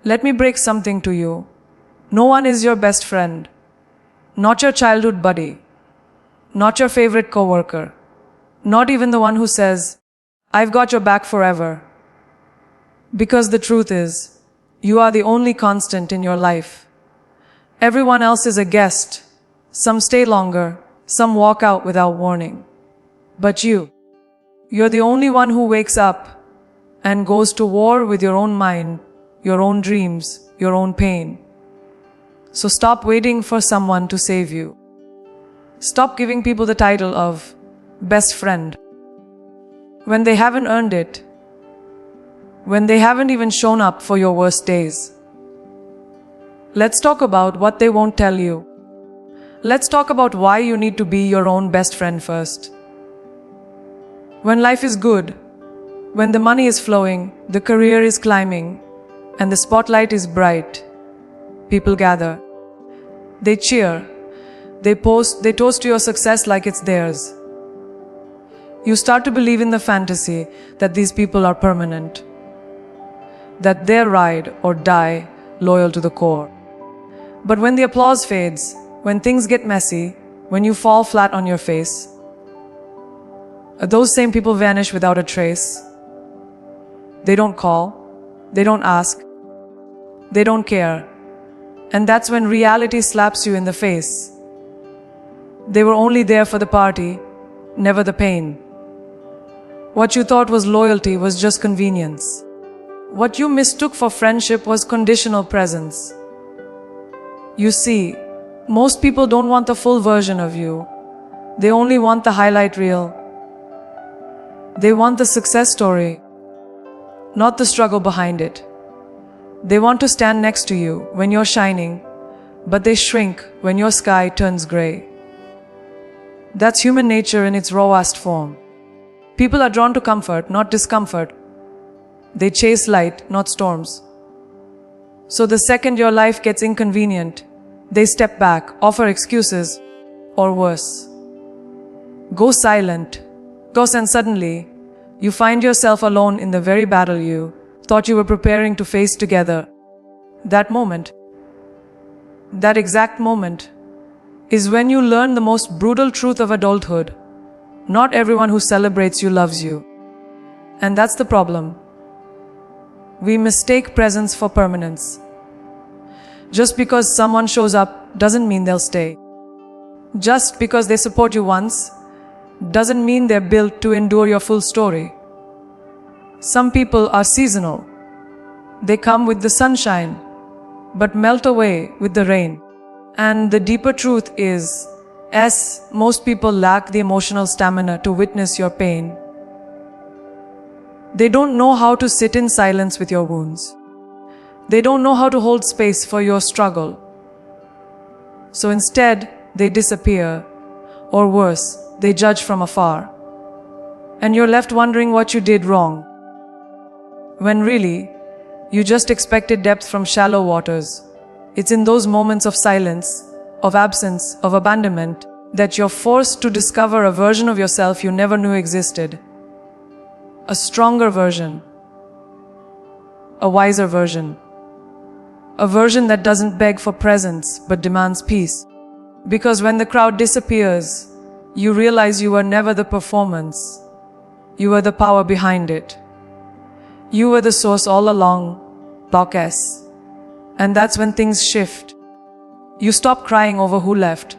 Let me break something to you. No one is your best friend. Not your childhood buddy. Not your favorite coworker. Not even the one who says, "I've got your back forever." Because the truth is, you are the only constant in your life. Everyone else is a guest. Some stay longer, some walk out without warning. But you're the only one who wakes up and goes to war with your own mind, your own dreams, your own pain. So stop waiting for someone to save you. Stop giving people the title of best friend when they haven't earned it, when they haven't even shown up for your worst days. Let's talk about what they won't tell you. Let's talk about why you need to be your own best friend first. When life is good, when the money is flowing, the career is climbing, and the spotlight is bright, people gather. They cheer. They toast your success like it's theirs. You start to believe in the fantasy that these people are permanent, that they're ride or die loyal to the core. But when the applause fades, when things get messy, when you fall flat on your face, those same people vanish without a trace. They don't call, they don't ask, they don't care. And that's when reality slaps you in the face. They were only there for the party, never the pain. What you thought was loyalty was just convenience. What you mistook for friendship was conditional presence. You see, most people don't want the full version of you. They only want the highlight reel. They want the success story, not the struggle behind it. They want to stand next to you when you're shining, but they shrink when your sky turns gray. That's human nature in its rawest form. People are drawn to comfort, not discomfort. They chase light, not storms. So the second your life gets inconvenient, they step back, offer excuses, or worse, go silent. And suddenly, you find yourself alone in the very battle you thought you were preparing to face together. That moment, that exact moment, is when you learn the most brutal truth of adulthood. Not everyone who celebrates you loves you. And that's the problem. We mistake presence for permanence. Just because someone shows up doesn't mean they'll stay. Just because they support you once doesn't mean they're built to endure your full story. Some people are seasonal. They come with the sunshine, but melt away with the rain. And the deeper truth is, most people lack the emotional stamina to witness your pain. They don't know how to sit in silence with your wounds. They don't know how to hold space for your struggle. So instead, they disappear, or worse, they judge from afar. And you're left wondering what you did wrong, when really, you just expected depth from shallow waters. It's in those moments of silence, of absence, of abandonment, that you're forced to discover a version of yourself you never knew existed. A stronger version. A wiser version. A version that doesn't beg for presence, but demands peace. Because when the crowd disappears, you realize you were never the performance. You were the power behind it. You were the source all along. Block S. And that's when things shift. You stop crying over who left.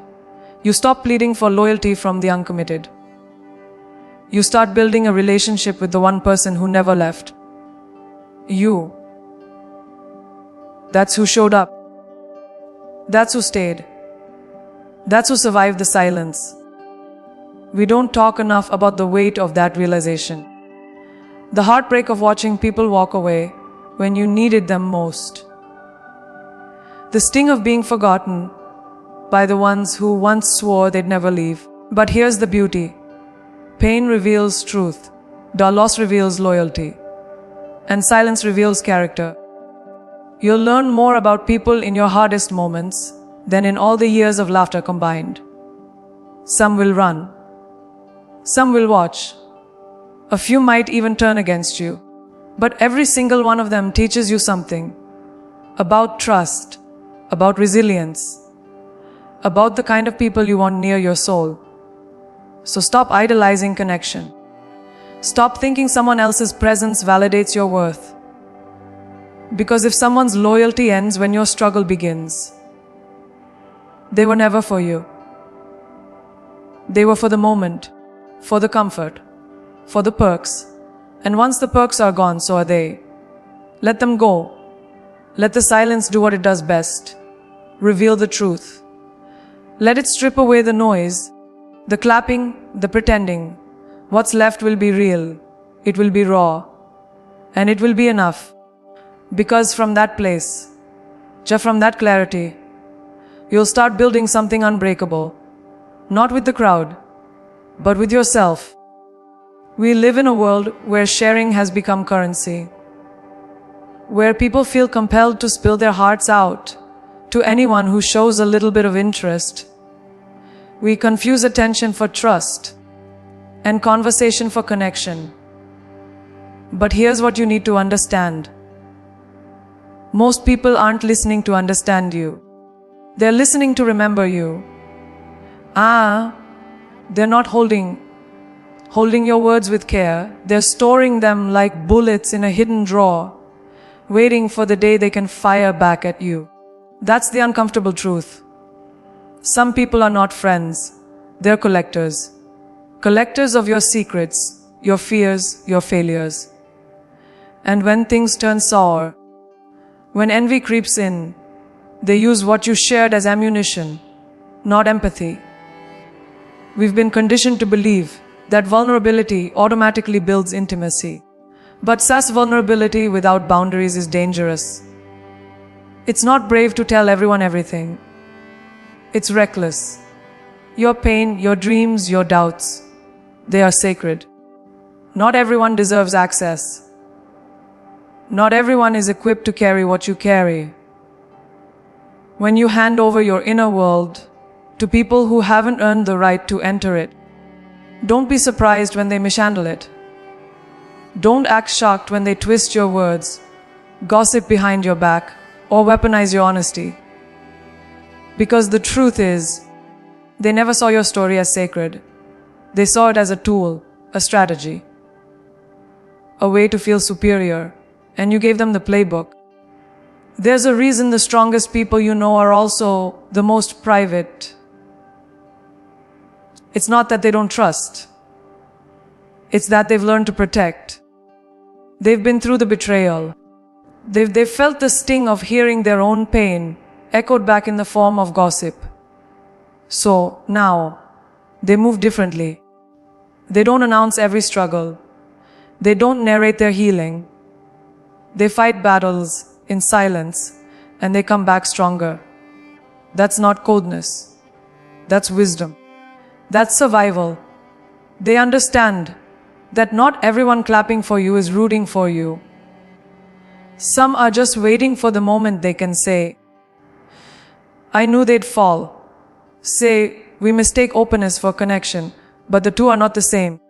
You stop pleading for loyalty from the uncommitted. You start building a relationship with the one person who never left. You. That's who showed up. That's who stayed. That's who survived the silence. We don't talk enough about the weight of that realization. The heartbreak of watching people walk away when you needed them most. The sting of being forgotten by the ones who once swore they'd never leave. But here's the beauty. Pain reveals truth. Loss reveals loyalty. And silence reveals character. You'll learn more about people in your hardest moments than in all the years of laughter combined. Some will run. Some will watch. A few might even turn against you. But every single one of them teaches you something. about trust, about resilience, about the kind of people you want near your soul. So stop idolizing connection. Stop thinking someone else's presence validates your worth. Because if someone's loyalty ends when your struggle begins, they were never for you. They were for the moment, for the comfort, for the perks. And once the perks are gone, so are they. Let them go. Let the silence do what it does best. Reveal the truth. Let it strip away the noise, the clapping, the pretending. What's left will be real. It will be raw. And it will be enough. Because from that place, just from that clarity, you'll start building something unbreakable. Not with the crowd, but with yourself. We live in a world where sharing has become currency, where people feel compelled to spill their hearts out to anyone who shows a little bit of interest. We confuse attention for trust and conversation for connection. But here's what you need to understand. Most people aren't listening to understand you. They're listening to remember you. They're not holding your words with care. They're storing them like bullets in a hidden drawer, waiting for the day they can fire back at you. That's the uncomfortable truth. Some people are not friends. They're collectors. Collectors of your secrets, your fears, your failures. And when things turn sour, when envy creeps in, they use what you shared as ammunition, not empathy. We've been conditioned to believe that vulnerability automatically builds intimacy. But such vulnerability without boundaries is dangerous. It's not brave to tell everyone everything. It's reckless. Your pain, your dreams, your doubts, they are sacred. Not everyone deserves access. Not everyone is equipped to carry what you carry. When you hand over your inner world to people who haven't earned the right to enter it, don't be surprised when they mishandle it. Don't act shocked when they twist your words, gossip behind your back, or weaponize your honesty. Because the truth is, they never saw your story as sacred. They saw it as a tool, a strategy, a way to feel superior, and you gave them the playbook. There's a reason the strongest people you know are also the most private. It's not that they don't trust. It's that they've learned to protect. They've been through the betrayal. They've felt the sting of hearing their own pain echoed back in the form of gossip. So now, they move differently. They don't announce every struggle. They don't narrate their healing. They fight battles in silence, and they come back stronger. That's not coldness. That's wisdom. That's survival. They understand that not everyone clapping for you is rooting for you. Some are just waiting for the moment they can say, I knew they'd fall. Say, we mistake openness for connection, but the two are not the same.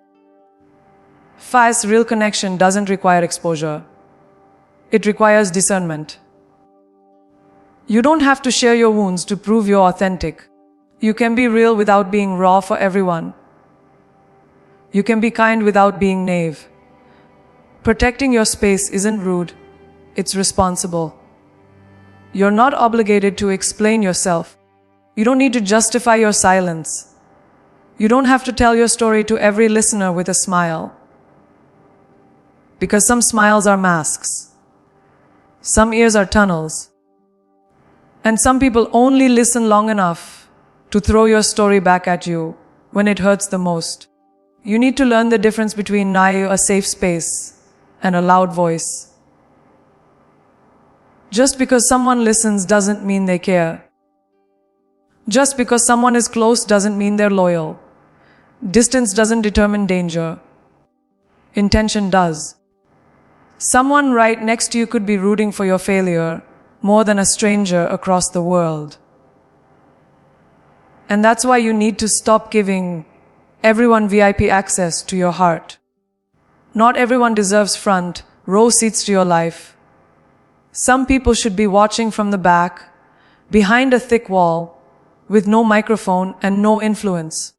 Fast, real connection doesn't require exposure. It requires discernment. You don't have to share your wounds to prove you're authentic. You can be real without being raw for everyone. You can be kind without being naive. Protecting your space isn't rude. It's responsible. You're not obligated to explain yourself. You don't need to justify your silence. You don't have to tell your story to every listener with a smile. Because some smiles are masks. Some ears are tunnels. And some people only listen long enough to throw your story back at you when it hurts the most. You need to learn the difference between a safe space and a loud voice. Just because someone listens doesn't mean they care. Just because someone is close doesn't mean they're loyal. Distance doesn't determine danger. Intention does. Someone right next to you could be rooting for your failure more than a stranger across the world. And that's why you need to stop giving everyone VIP access to your heart. Not everyone deserves front row seats to your life. Some people should be watching from the back, behind a thick wall, with no microphone and no influence.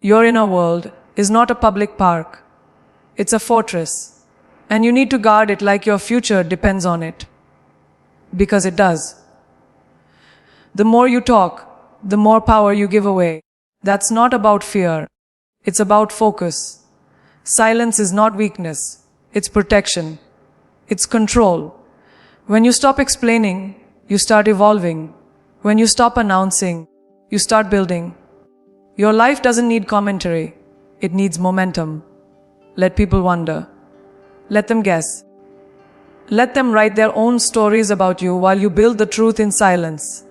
Your inner world is not a public park. It's a fortress. And you need to guard it like your future depends on it. Because it does. The more you talk, the more power you give away. That's not about fear. It's about focus. Silence is not weakness. It's protection. It's control. When you stop explaining, you start evolving. When you stop announcing, you start building. Your life doesn't need commentary. It needs momentum. Let people wonder. Let them guess. Let them write their own stories about you while you build the truth in silence.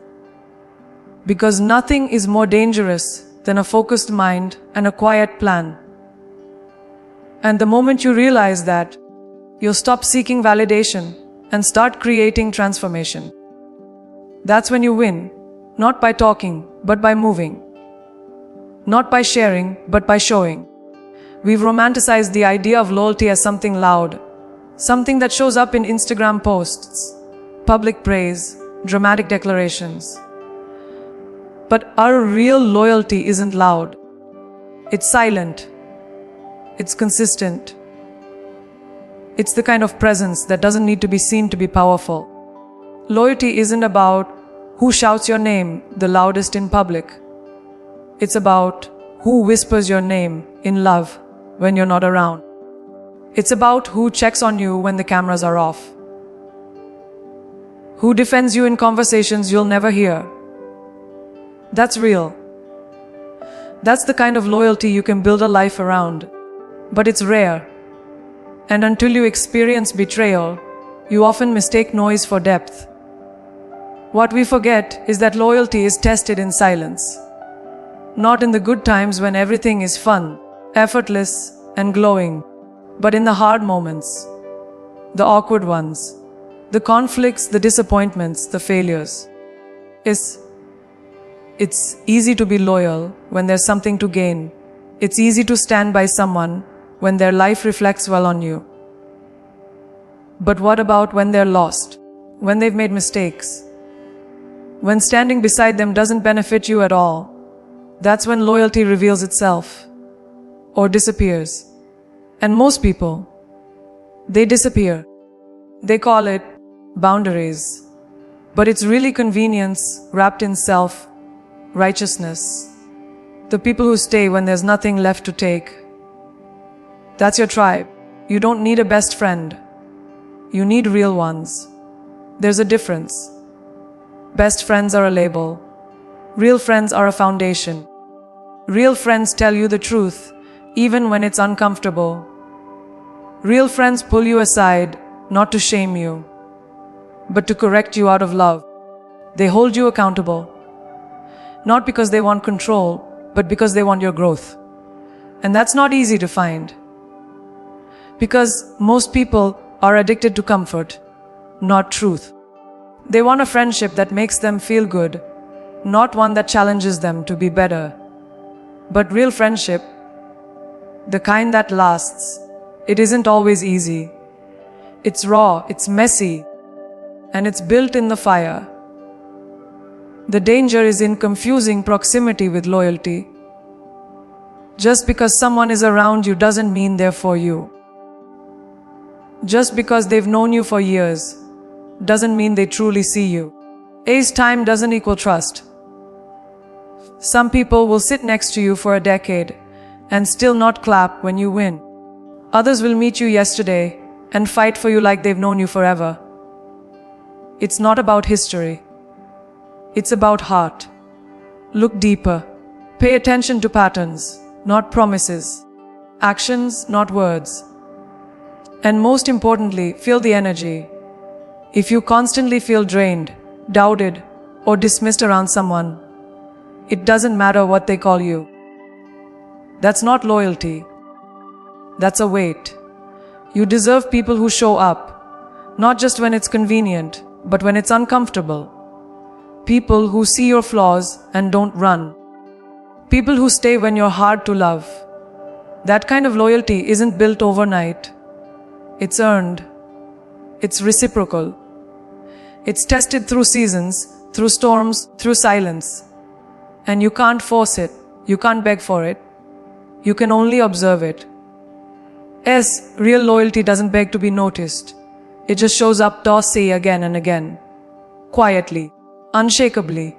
Because nothing is more dangerous than a focused mind and a quiet plan. And the moment you realize that, you'll stop seeking validation and start creating transformation. That's when you win, not by talking, but by moving. Not by sharing, but by showing. We've romanticized the idea of loyalty as something loud, something that shows up in Instagram posts, public praise, dramatic declarations. But our real loyalty isn't loud. It's silent. It's consistent. It's the kind of presence that doesn't need to be seen to be powerful. Loyalty isn't about who shouts your name the loudest in public. It's about who whispers your name in love when you're not around. It's about who checks on you when the cameras are off. Who defends you in conversations you'll never hear. That's real. That's the kind of loyalty you can build a life around. But it's rare. And until you experience betrayal, you often mistake noise for depth. What we forget is that loyalty is tested in silence. Not in the good times when everything is fun, effortless, and glowing, but in the hard moments, the awkward ones, the conflicts, the disappointments, the failures. It's easy to be loyal when there's something to gain. It's easy to stand by someone when their life reflects well on you. But what about when they're lost? When they've made mistakes? When standing beside them doesn't benefit you at all? That's when loyalty reveals itself. Or disappears. And most people, they disappear. They call it boundaries. But it's really convenience wrapped in self-righteousness. The people who stay when there's nothing left to take. That's your tribe. You don't need a best friend. You need real ones. There's a difference. Best friends are a label. Real friends are a foundation. Real friends tell you the truth, even when it's uncomfortable. Real friends pull you aside, not to shame you, but to correct you out of love. They hold you accountable. Not because they want control, but because they want your growth. And that's not easy to find. Because most people are addicted to comfort, not truth. They want a friendship that makes them feel good, not one that challenges them to be better. But real friendship, the kind that lasts, it isn't always easy. It's raw, it's messy, and it's built in the fire. The danger is in confusing proximity with loyalty. Just because someone is around you doesn't mean they're for you. Just because they've known you for years doesn't mean they truly see you. Time doesn't equal trust. Some people will sit next to you for a decade and still not clap when you win. Others will meet you yesterday and fight for you like they've known you forever. It's not about history. It's about heart. Look deeper. Pay attention to patterns, not promises. Actions, not words. And most importantly, feel the energy. If you constantly feel drained, doubted, or dismissed around someone, it doesn't matter what they call you. That's not loyalty. That's a weight. You deserve people who show up, not just when it's convenient, but when it's uncomfortable. People who see your flaws and don't run. People who stay when you're hard to love. That kind of loyalty isn't built overnight. It's earned. It's reciprocal. It's tested through seasons, through storms, through silence. And you can't force it. You can't beg for it. You can only observe it. Yes, real loyalty doesn't beg to be noticed. It just shows up tossy again and again. Quietly, unshakably.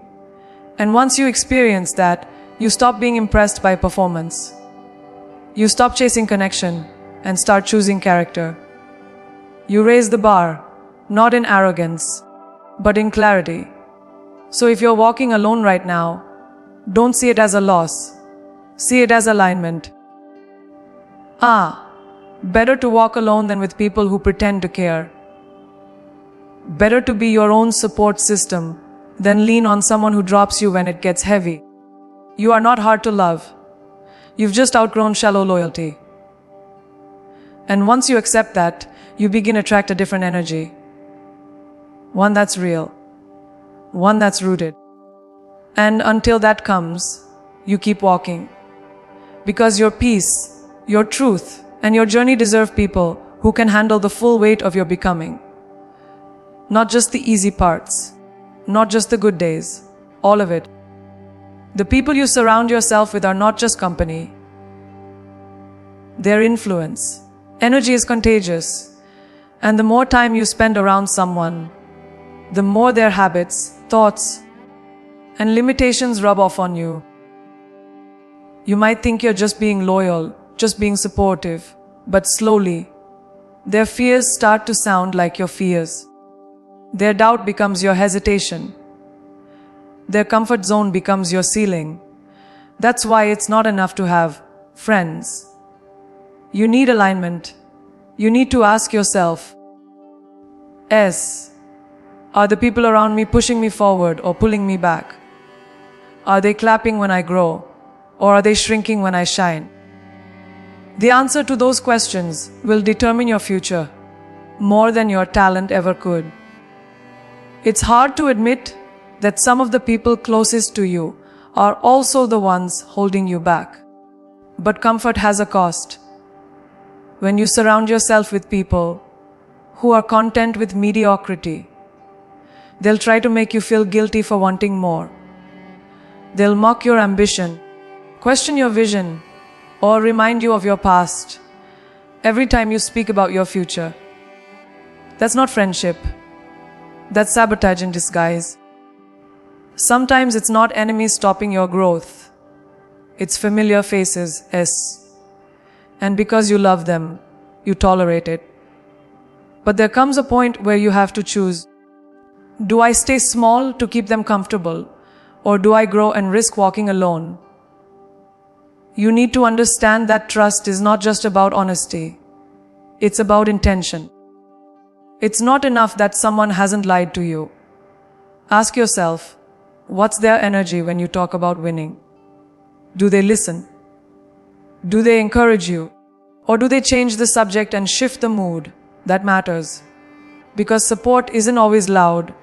And once you experience that, you stop being impressed by performance. You stop chasing connection and start choosing character. You raise the bar, not in arrogance, but in clarity. So if you're walking alone right now, don't see it as a loss. See it as alignment. Better to walk alone than with people who pretend to care. Better to be your own support system than lean on someone who drops you when it gets heavy. You are not hard to love. You've just outgrown shallow loyalty. And once you accept that, you begin to attract a different energy. One that's real. One that's rooted. And until that comes, you keep walking. Because your peace, your truth, and your journey deserve people who can handle the full weight of your becoming. Not just the easy parts. Not just the good days. All of it. The people you surround yourself with are not just company. They're influence. Energy is contagious. And the more time you spend around someone, the more their habits, thoughts, and limitations rub off on you. You might think you're just being loyal, just being supportive, but slowly, their fears start to sound like your fears. Their doubt becomes your hesitation. Their comfort zone becomes your ceiling. That's why it's not enough to have friends. You need alignment. You need to ask yourself, are the people around me pushing me forward or pulling me back? Are they clapping when I grow, or are they shrinking when I shine? The answer to those questions will determine your future more than your talent ever could. It's hard to admit that some of the people closest to you are also the ones holding you back. But comfort has a cost. When you surround yourself with people who are content with mediocrity, they'll try to make you feel guilty for wanting more. They'll mock your ambition, question your vision, or remind you of your past every time you speak about your future. That's not friendship. That's sabotage in disguise. Sometimes it's not enemies stopping your growth. It's familiar faces, And because you love them, you tolerate it. But there comes a point where you have to choose. Do I stay small to keep them comfortable? Or do I grow and risk walking alone? You need to understand that trust is not just about honesty. It's about intention. It's not enough that someone hasn't lied to you. Ask yourself, what's their energy when you talk about winning? Do they listen? Do they encourage you? Or do they change the subject and shift the mood? That matters. Because support isn't always loud.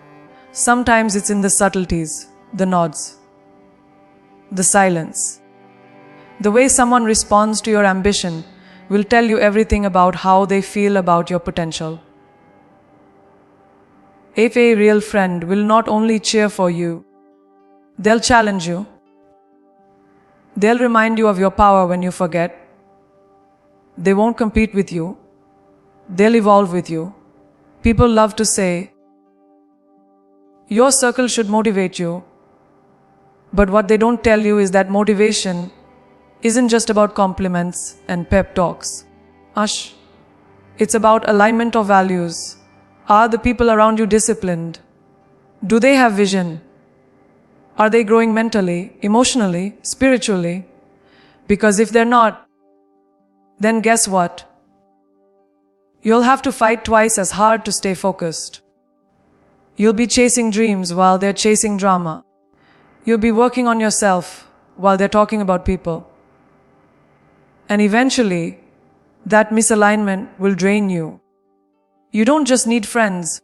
Sometimes it's in the subtleties, the nods, the silence. The way someone responds to your ambition will tell you everything about how they feel about your potential. If a real friend will not only cheer for you, they'll challenge you. They'll remind you of your power when you forget. They won't compete with you. They'll evolve with you. People love to say, your circle should motivate you. But what they don't tell you is that motivation isn't just about compliments and pep talks. It's about alignment of values. Are the people around you disciplined? Do they have vision? Are they growing mentally, emotionally, spiritually? Because if they're not, then guess what? You'll have to fight twice as hard to stay focused. You'll be chasing dreams while they're chasing drama. You'll be working on yourself while they're talking about people. And eventually, that misalignment will drain you. You don't just need friends.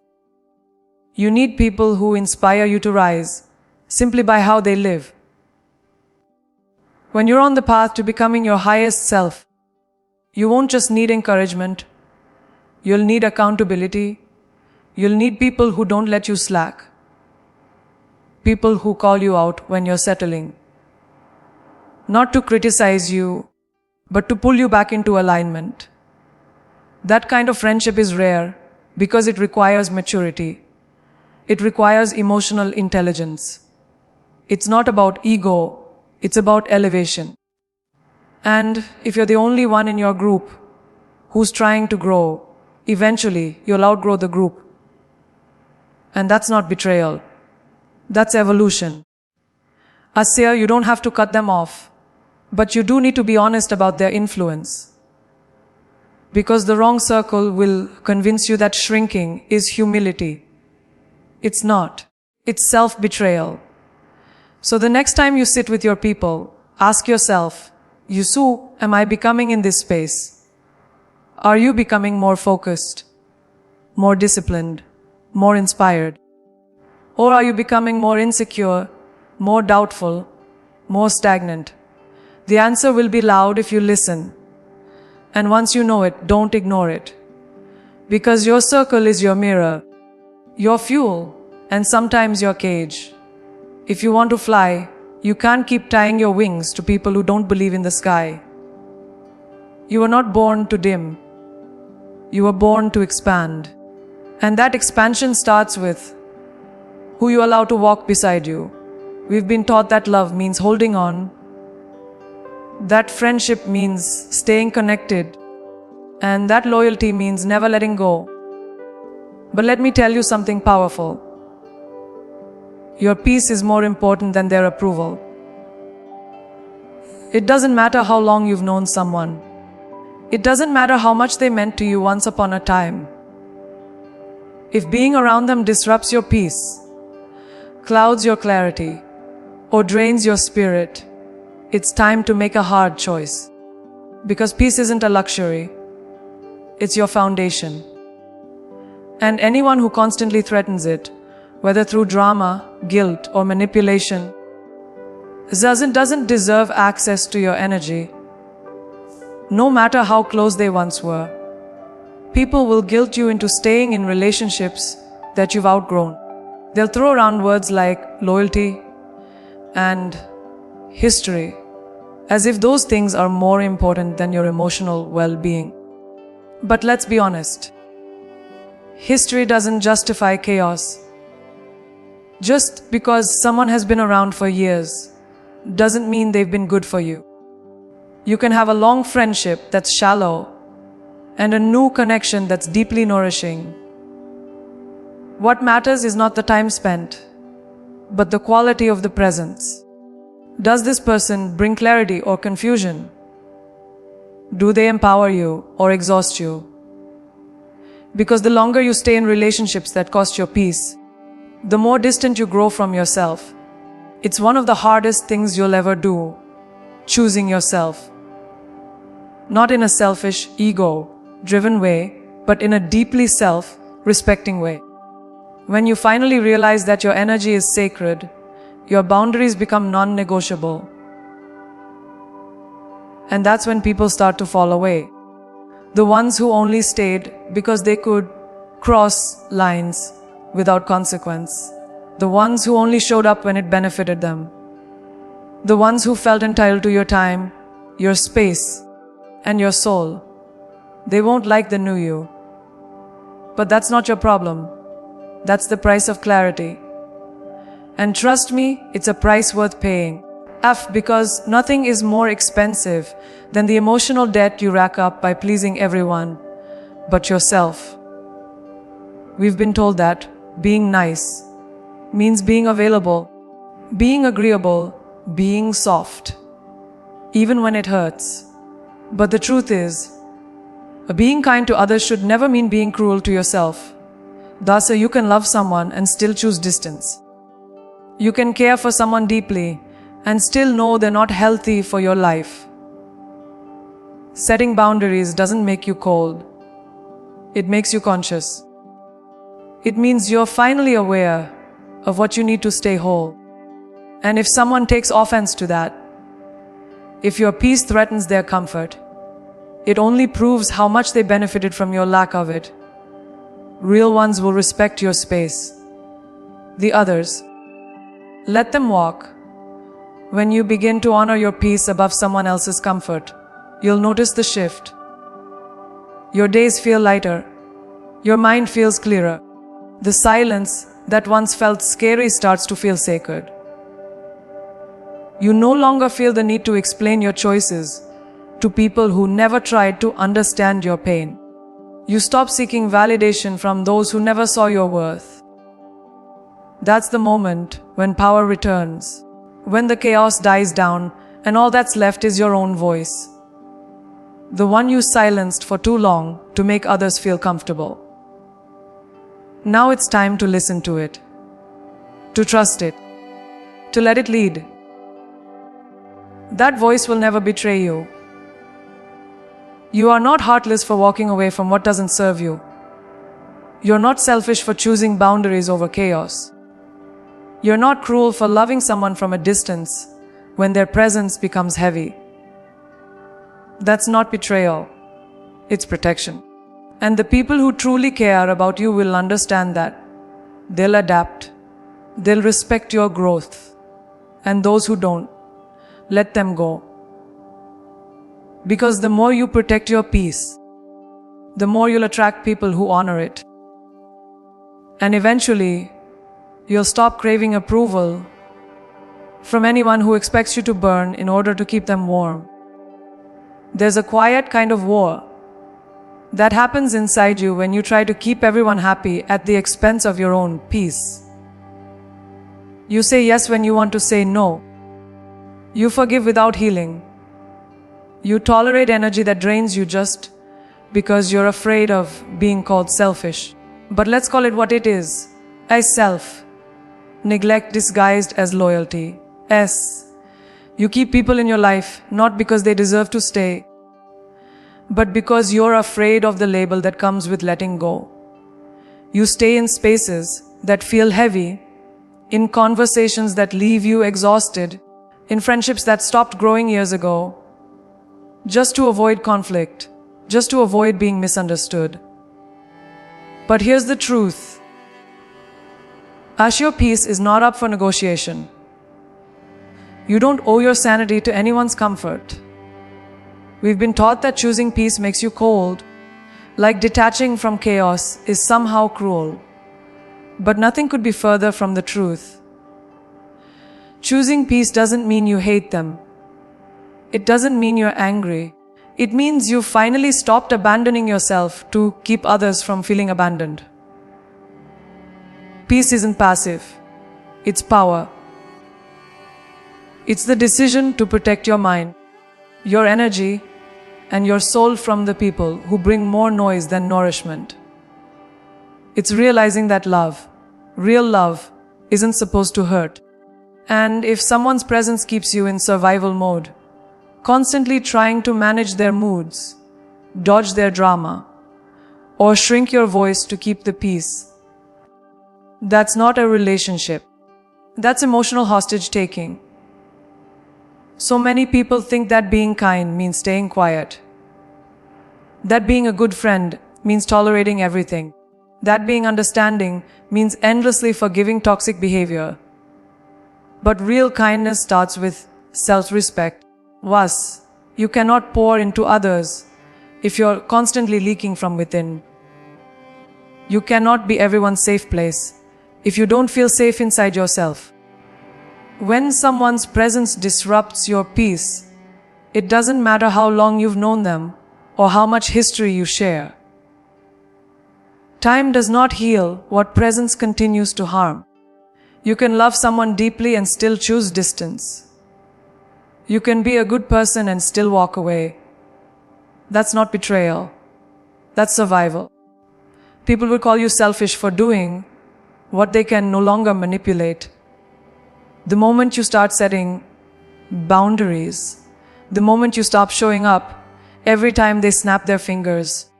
You need people who inspire you to rise, simply by how they live. When you're on the path to becoming your highest self, you won't just need encouragement. You'll need accountability. You'll need people who don't let you slack. People who call you out when you're settling. Not to criticize you, but to pull you back into alignment. That kind of friendship is rare because it requires maturity. It requires emotional intelligence. It's not about ego, it's about elevation. And if you're the only one in your group who's trying to grow, eventually you'll outgrow the group. And that's not betrayal. That's evolution. Asya, you don't have to cut them off, but you do need to be honest about their influence. Because the wrong circle will convince you that shrinking is humility. It's not. It's self-betrayal. So the next time you sit with your people, ask yourself, Yusu, am I becoming in this space? Are you becoming more focused, more disciplined, more inspired? Or are you becoming more insecure, more doubtful, more stagnant? The answer will be loud if you listen. And once you know it, don't ignore it. Because your circle is your mirror, your fuel, and sometimes your cage. If you want to fly, you can't keep tying your wings to people who don't believe in the sky. You were not born to dim. You were born to expand. And that expansion starts with who you allow to walk beside you. We've been taught that love means holding on, that friendship means staying connected, and that loyalty means never letting go. But let me tell you something powerful. Your peace is more important than their approval. It doesn't matter how long you've known someone. It doesn't matter how much they meant to you once upon a time. If being around them disrupts your peace, clouds your clarity, or drains your spirit, it's time to make a hard choice. Because peace isn't a luxury, it's your foundation. And anyone who constantly threatens it, whether through drama, guilt, or manipulation, doesn't deserve access to your energy. No matter how close they once were, people will guilt you into staying in relationships that you've outgrown. They'll throw around words like loyalty and history, as if those things are more important than your emotional well-being. But let's be honest. History doesn't justify chaos. Just because someone has been around for years doesn't mean they've been good for you. You can have a long friendship that's shallow and a new connection that's deeply nourishing. What matters is not the time spent, but the quality of the presence. Does this person bring clarity or confusion? Do they empower you or exhaust you? Because the longer you stay in relationships that cost your peace, the more distant you grow from yourself. It's one of the hardest things you'll ever do, choosing yourself. Not in a selfish, ego-driven way, but in a deeply self-respecting way. When you finally realize that your energy is sacred, your boundaries become non-negotiable. And that's when people start to fall away. The ones who only stayed because they could cross lines without consequence. The ones who only showed up when it benefited them. The ones who felt entitled to your time, your space, and your soul. They won't like the new you. But that's not your problem. That's the price of clarity. And trust me, it's a price worth paying. Because nothing is more expensive than the emotional debt you rack up by pleasing everyone but yourself. We've been told that being nice means being available, being agreeable, being soft, even when it hurts. But the truth is, being kind to others should never mean being cruel to yourself. Thus, you can love someone and still choose distance. You can care for someone deeply and still know they're not healthy for your life. Setting boundaries doesn't make you cold. It makes you conscious. It means you're finally aware of what you need to stay whole. And if someone takes offense to that, if your peace threatens their comfort, it only proves how much they benefited from your lack of it. Real ones will respect your space. The others, let them walk. When you begin to honor your peace above someone else's comfort, you'll notice the shift. Your days feel lighter. Your mind feels clearer. The silence that once felt scary starts to feel sacred. You no longer feel the need to explain your choices to people who never tried to understand your pain. You stop seeking validation from those who never saw your worth. That's the moment when power returns, when the chaos dies down and all that's left is your own voice. The one you silenced for too long to make others feel comfortable. Now it's time to listen to it, to trust it, to let it lead. That voice will never betray you. You are not heartless for walking away from what doesn't serve you. You're not selfish for choosing boundaries over chaos. You're not cruel for loving someone from a distance when their presence becomes heavy. That's not betrayal. It's protection. And the people who truly care about you will understand that. They'll adapt. They'll respect your growth. And those who don't, let them go. Because the more you protect your peace, the more you'll attract people who honor it. And eventually, you'll stop craving approval from anyone who expects you to burn in order to keep them warm. There's a quiet kind of war that happens inside you when you try to keep everyone happy at the expense of your own peace. You say yes when you want to say no. You forgive without healing. You tolerate energy that drains you just because you're afraid of being called selfish. But let's call it what it is. Neglect disguised as loyalty. You keep people in your life not because they deserve to stay, but because you're afraid of the label that comes with letting go. You stay in spaces that feel heavy, in conversations that leave you exhausted, in friendships that stopped growing years ago, just to avoid conflict, just to avoid being misunderstood. But here's the truth. Your peace is not up for negotiation. You don't owe your sanity to anyone's comfort. We've been taught that choosing peace makes you cold, like detaching from chaos is somehow cruel. But nothing could be further from the truth. Choosing peace doesn't mean you hate them. It doesn't mean you're angry. It means you finally stopped abandoning yourself to keep others from feeling abandoned. Peace isn't passive. It's power. It's the decision to protect your mind, your energy, and your soul from the people who bring more noise than nourishment. It's realizing that love, real love, isn't supposed to hurt. And if someone's presence keeps you in survival mode, constantly trying to manage their moods, dodge their drama, or shrink your voice to keep the peace, that's not a relationship. That's emotional hostage-taking. So many people think that being kind means staying quiet. That being a good friend means tolerating everything. That being understanding means endlessly forgiving toxic behavior. But real kindness starts with self-respect. You cannot pour into others if you're constantly leaking from within. You cannot be everyone's safe place if you don't feel safe inside yourself. When someone's presence disrupts your peace, it doesn't matter how long you've known them or how much history you share. Time does not heal what presence continues to harm. You can love someone deeply and still choose distance. You can be a good person and still walk away. That's not betrayal. That's survival. People will call you selfish for doing what they can no longer manipulate. The moment you start setting boundaries, the moment you stop showing up every time they snap their fingers,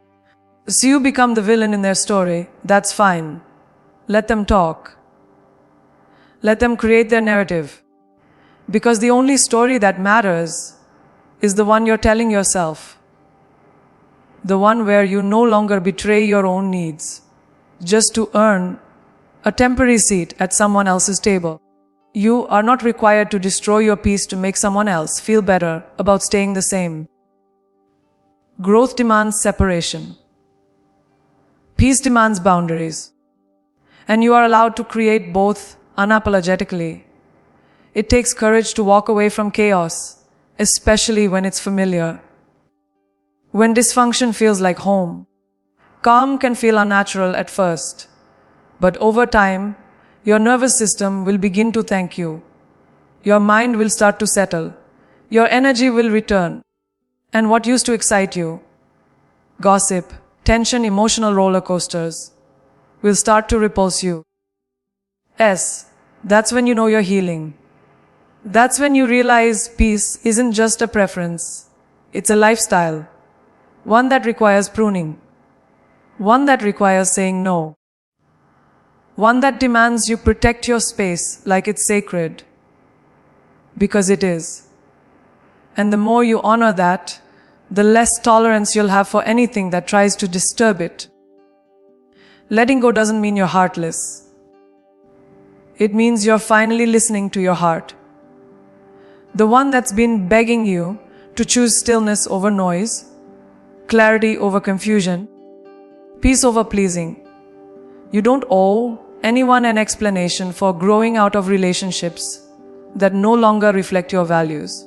so you become the villain in their story, that's fine. Let them talk. Let them create their narrative. Because the only story that matters is the one you're telling yourself. The one where you no longer betray your own needs just to earn a temporary seat at someone else's table. You are not required to destroy your peace to make someone else feel better about staying the same. Growth demands separation. Peace demands boundaries. And you are allowed to create both unapologetically. It takes courage to walk away from chaos, especially when it's familiar. When dysfunction feels like home, calm can feel unnatural at first, but over time, your nervous system will begin to thank you. Your mind will start to settle. Your energy will return. And what used to excite you, gossip, tension, emotional roller coasters, will start to repulse you. That's when you know you're healing. That's when you realize peace isn't just a preference. It's a lifestyle. One that requires pruning. One that requires saying no. One that demands you protect your space like it's sacred. Because it is. And the more you honor that, the less tolerance you'll have for anything that tries to disturb it. Letting go doesn't mean you're heartless. It means you're finally listening to your heart. The one that's been begging you to choose stillness over noise, clarity over confusion, peace over pleasing. You don't owe anyone an explanation for growing out of relationships that no longer reflect your values.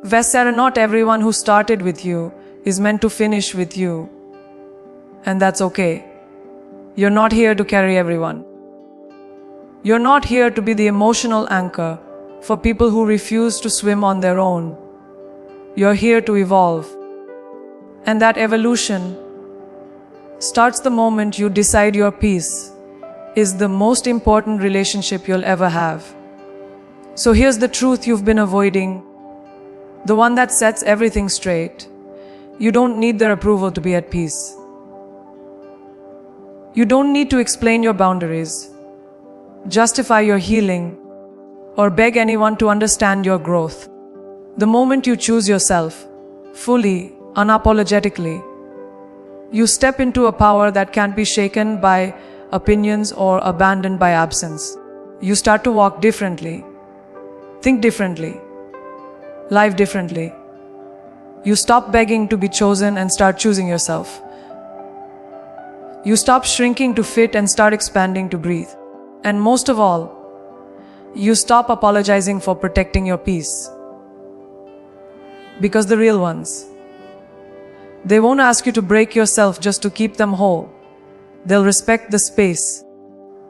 Not everyone who started with you is meant to finish with you. And that's okay. You're not here to carry everyone. You're not here to be the emotional anchor for people who refuse to swim on their own. You're here to evolve. And that evolution starts the moment you decide your peace is the most important relationship you'll ever have. So here's the truth you've been avoiding, the one that sets everything straight. You don't need their approval to be at peace. You don't need to explain your boundaries, justify your healing, or beg anyone to understand your growth. The moment you choose yourself, fully, unapologetically, you step into a power that can't be shaken by opinions or abandoned by absence. You start to walk differently, think differently, live differently. You stop begging to be chosen and start choosing yourself. You stop shrinking to fit and start expanding to breathe. And most of all, you stop apologizing for protecting your peace. Because the real ones, they won't ask you to break yourself just to keep them whole. They'll respect the space,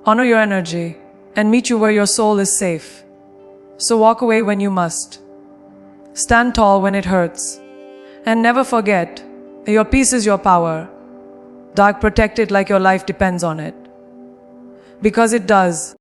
honor your energy, and meet you where your soul is safe. So walk away when you must. Stand tall when it hurts. And never forget, your peace is your power. Dark, protect it like your life depends on it. Because it does.